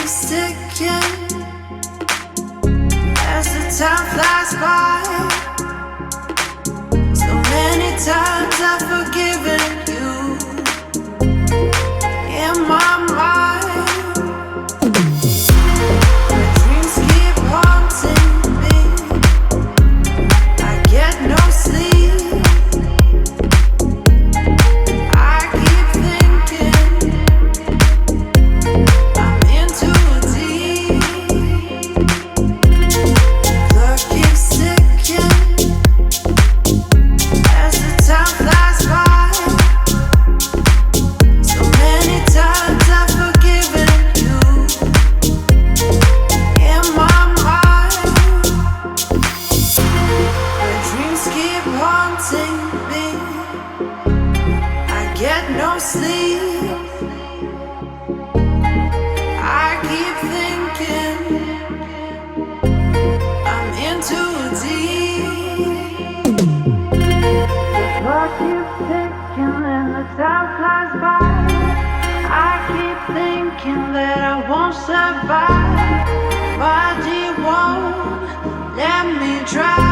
keeps ticking as the time flies by. So many times I've forgiven you in my mind. My dreams keep haunting me. I get no sleep. I keep thinking I'm in too deep. Clock keeps ticking as the time flies by. So many times I've forgiven you in my mind. My dreams keep haunting me. I get no sleep. I keep thinking I'm in too deep. The clock keeps ticking and the time flies by. I keep thinking that I won't survive. Body won't let me try.